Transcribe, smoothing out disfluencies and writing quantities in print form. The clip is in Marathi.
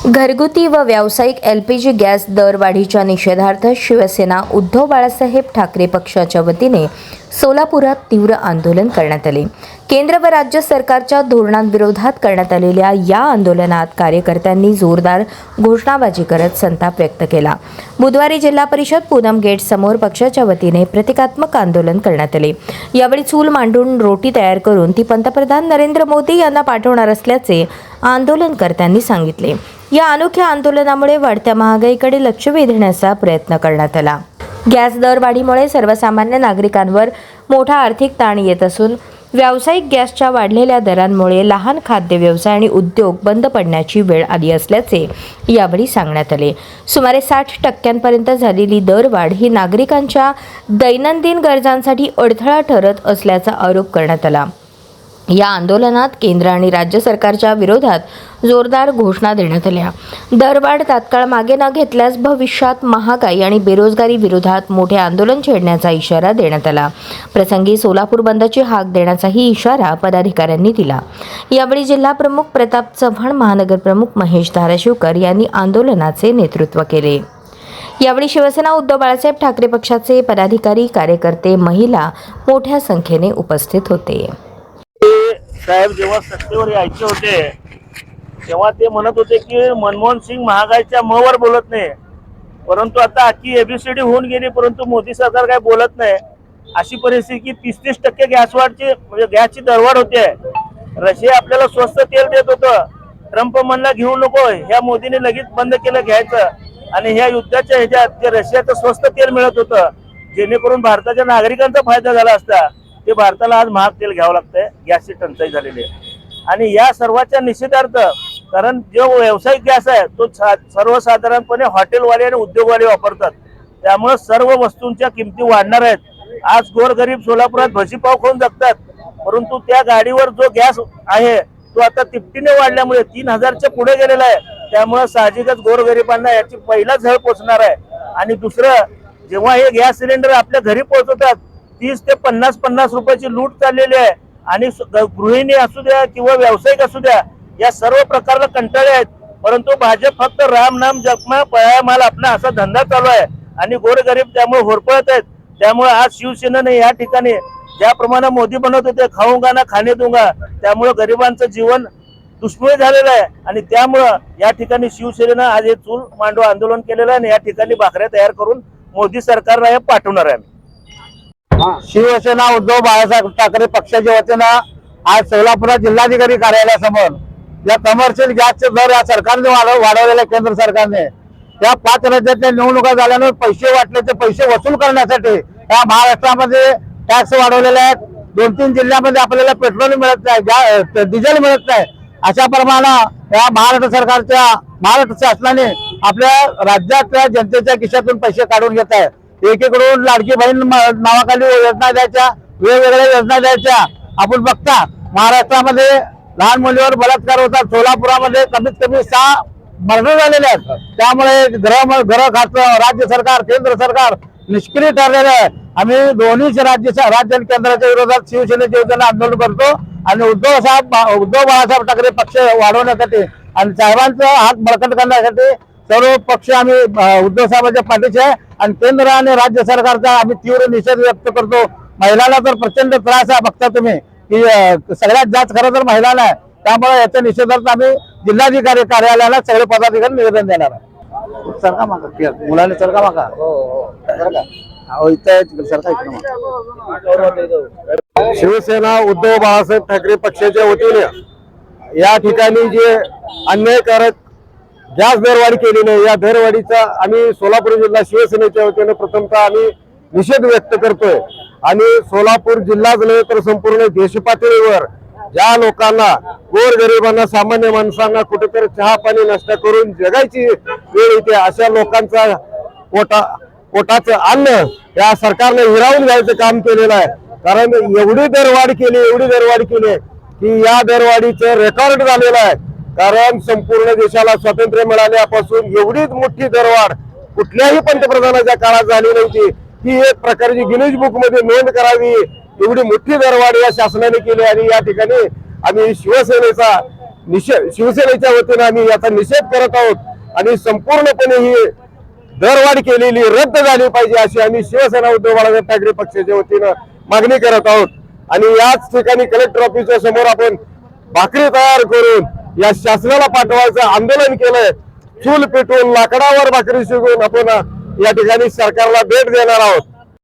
घरगुती व व्यावसायिक LPG गॅस दरवाढीच्या निषेधार्थ शिवसेना उद्धव बाळासाहेब ठाकरे पक्षाच्या वतीने सोलापुरात तीव्र आंदोलन करण्यात आले। केंद्र व राज्य सरकारच्या धोरणांविरोधात करण्यात आलेल्या या आंदोलनात कार्यकर्त्यांनी जोरदार घोषणाबाजी करत संताप व्यक्त केला। बुधवारी जिल्हा परिषद पूनम गेट समोर पक्षाच्या वतीने प्रतिकात्मक आंदोलन करण्यात आले। यावेळी चूल मांडून रोटी तयार करून ती पंतप्रधान नरेंद्र मोदी यांना पाठवणार असल्याचे आंदोलनकर्त्यांनी सांगितले। या अनोख्या आंदोलनामुळे वाढत्या महागाईकडे लक्ष वेधण्याचा प्रयत्न करण्यात आला। गॅस दरवाढीमुळे सर्वसामान्य नागरिकांवर मोठा आर्थिक ताण येत असून व्यावसायिक गॅसच्या वाढलेल्या दरांमुळे लहान खाद्य व्यवसाय आणि उद्योग बंद पडण्याची वेळ आली असल्याचे यावेळी सांगण्यात आले। सुमारे 60% झालेली दरवाढ ही नागरिकांच्या दैनंदिन गरजांसाठी अडथळा ठरत असल्याचा आरोप करण्यात आला। या आंदोलनात केंद्र आणि राज्य सरकारच्या विरोधात जोरदार घोषणा देण्यात आल्या। दरवाढ तात्काळ मागे न घेतल्यास भविष्यात महागाई आणि बेरोजगारी विरोधात मोठे आंदोलन छेडण्याचा इशारा देण्यात आला। प्रसंगी सोलापूर बंदची हाक देण्याचाही इशारा पदाधिकाऱ्यांनी दिला। यावेळी जिल्हा प्रमुख प्रताप चव्हाण, महानगर प्रमुख महेश धाराशिवकर यांनी आंदोलनाचे नेतृत्व केले। यावेळी शिवसेना उद्धव बाळासाहेब ठाकरे पक्षाचे पदाधिकारी, कार्यकर्ते, महिला मोठ्या संख्येने उपस्थित होते। साहेब जेव्हा सत्तेवर यायचे होते तेव्हा ते म्हणत होते की मनमोहन सिंग महागाईच्या मवर बोलत नाही, परंतु आता आखी ABCD होऊन गेली परंतु मोदी सरकार काय बोलत नाही। अशी परिस्थिती 30% गॅसवाढची म्हणजे गॅसची दरवाढ होते। रशिया आपल्याला स्वस्त तेल देत होतं, ट्रम्प म्हणला घेऊ नको, ह्या मोदीने लगेच बंद केलं घ्यायचं आणि ह्या युद्धाच्या ह्याच्यात जे रशियाचं स्वस्त तेल मिळत होतं जेणेकरून भारताच्या नागरिकांचा फायदा झाला असता, ते भारताला आज महाग तेल घ्यावं लागतंय। गॅसची टंचाई झालेली आहे आणि या सर्वांच्या निषेधार्थ, कारण जो व्यावसायिक गॅस आहे तो सर्वसाधारणपणे हॉटेलवाले आणि उद्योगवाले वापरतात, त्यामुळे सर्व वस्तूंच्या किमती वाढणार आहेत। आज गोरगरीब सोलापुरात भजीपाव खाऊन जगतात, परंतु त्या गाडीवर जो गॅस आहे तो आता तिपटीने वाढल्यामुळे 3000च्या पुढे गेलेला आहे। त्यामुळे साहजिकच गोरगरिबांना याची पहिला झळ पोचणार आहे। आणि दुसरं, जेव्हा हे गॅस सिलेंडर आपल्या घरी पोहोचवतात 30 ते 50 रुपयाची लूट चाललेली आहे आणि गृहिणी असू द्या किंवा व्यावसायिक असू द्या या सर्व प्रकारला कंटाळे आहेत, परंतु भाजप फक्त राम नाम जपमा पळाया माल आपला असा धंदा चालू आहे आणि गोरगरीब त्यामुळे होरपळत आहेत। त्यामुळे आज शिवसेनेने या ठिकाणी ज्याप्रमाणे मोदी बनवत होते खाऊंगा ना खाणे दूंगा, त्यामुळे गरिबांचं जीवन दुष्मय झालेलं आहे आणि त्यामुळं या ठिकाणी शिवसेनेनं आज हे चूल मांडव आंदोलन केलेलं आहे आणि या ठिकाणी भाकऱ्या तयार करून मोदी सरकारला हे पाठवणार आहे। शिवसेना उद्धव बाळासाहेब ठाकरे पक्षाच्या वतीनं आज सोलापुरात जिल्हाधिकारी कार्यालयासमोर या कमर्शियल गॅसचे दर या सरकारने वाढवलेले, केंद्र सरकारने त्या 5 राज्यातल्या निवडणुका झाल्यानं पैसे वाटल्याचे पैसे वसूल करण्यासाठी या महाराष्ट्रामध्ये टॅक्स वाढवलेले आहेत। 2-3 जिल्ह्यामध्ये आपल्याला पेट्रोल मिळत नाही, डिझेल मिळत नाही। अशा प्रमाणे या महाराष्ट्र शासनाने आपल्या राज्यातल्या जनतेच्या खिशातून पैसे काढून घेत आहे। एकीकडून लाडकी बहीण नावाखाली योजना द्यायच्या, वेगवेगळ्या योजना द्यायच्या। आपण बघता महाराष्ट्रामध्ये लहान मुलीवर बलात्कार होतात, सोलापुरामध्ये कमीत कमी 6 मर्डर झालेले आहेत। त्यामुळे गृह खातं, राज्य सरकार, केंद्र सरकार निष्क्रिय ठरलेलं आहे। आम्ही दोन्ही राज्य आणि केंद्राच्या विरोधात शिवसेनेच्या वतीने आंदोलन करतो आणि उद्धव बाळासाहेब ठाकरे पक्ष वाढवण्यासाठी आणि साहेबांचा हात बळकट करण्यासाठी सर्व पक्ष आम्ही उद्धव साहेबांच्या पाठीशी आहे आणि केंद्र आणि राज्य सरकारचा आम्ही तीव्र निषेध व्यक्त करतो। महिलांना तर प्रचंड त्रास आहे, बघता तुम्ही की सगळ्यात जास्त खरं तर महिलांना आहे। त्यामुळे याच्या निषेधार्थ आम्ही जिल्हाधिकारी कार्यालयाला सगळे पदाधिकारी निवेदन देणार आहे। सरका मागा मुलाने सरका मागा शिवसेना उद्धव बाळासाहेब ठाकरे पक्षाच्या वतीने या ठिकाणी जे अन्यायकारक गॅस दरवाढी केलेली आहे, या दरवाढीचा आम्ही सोलापूर जिल्हा शिवसेनेच्या वतीने प्रथमतः आम्ही निषेध व्यक्त करतोय आणि सोलापूर जिल्हाच नव्हे तर संपूर्ण देशपातळीवर ज्या लोकांना, गोरगरिबांना, सामान्य माणसांना कुठेतरी चहा पाणी नाश्ता करून जगायची वेळ येते, अशा लोकांचा पोटाचं अन्न या सरकारने हिरावून घ्यायचं काम केलेलं आहे। कारण एवढी दरवाढ केली की या दरवाढीचं रेकॉर्ड झालेलं आहे। कारण संपूर्ण देशाला स्वातंत्र्य मिळाल्यापासून एवढीच मोठी दरवाढ कुठल्याही पंतप्रधानाच्या काळात झाली नव्हती। ही एक प्रकारची गिनीज बुक मध्ये नोंद करावी एवढी मोठी दरवाढ या शासनाने केली आणि या ठिकाणी आम्ही शिवसेनेचा शिवसेनेच्या वतीनं आम्ही याचा निषेध करत आहोत आणि संपूर्णपणे ही दरवाढ केलेली रद्द झाली पाहिजे अशी आम्ही शिवसेना उद्धव बाळासाहेब ठाकरे पक्षाच्या वतीनं मागणी करत आहोत। आणि याच ठिकाणी कलेक्टर ऑफिसच्या समोर आपण भाकरी तयार करून या शासनाला पाठवायचं आंदोलन केलंय। चूल पेटवून लाकडावर भाकरी शिकून आपण या ठिकाणी सरकारला भेट देणार आहोत।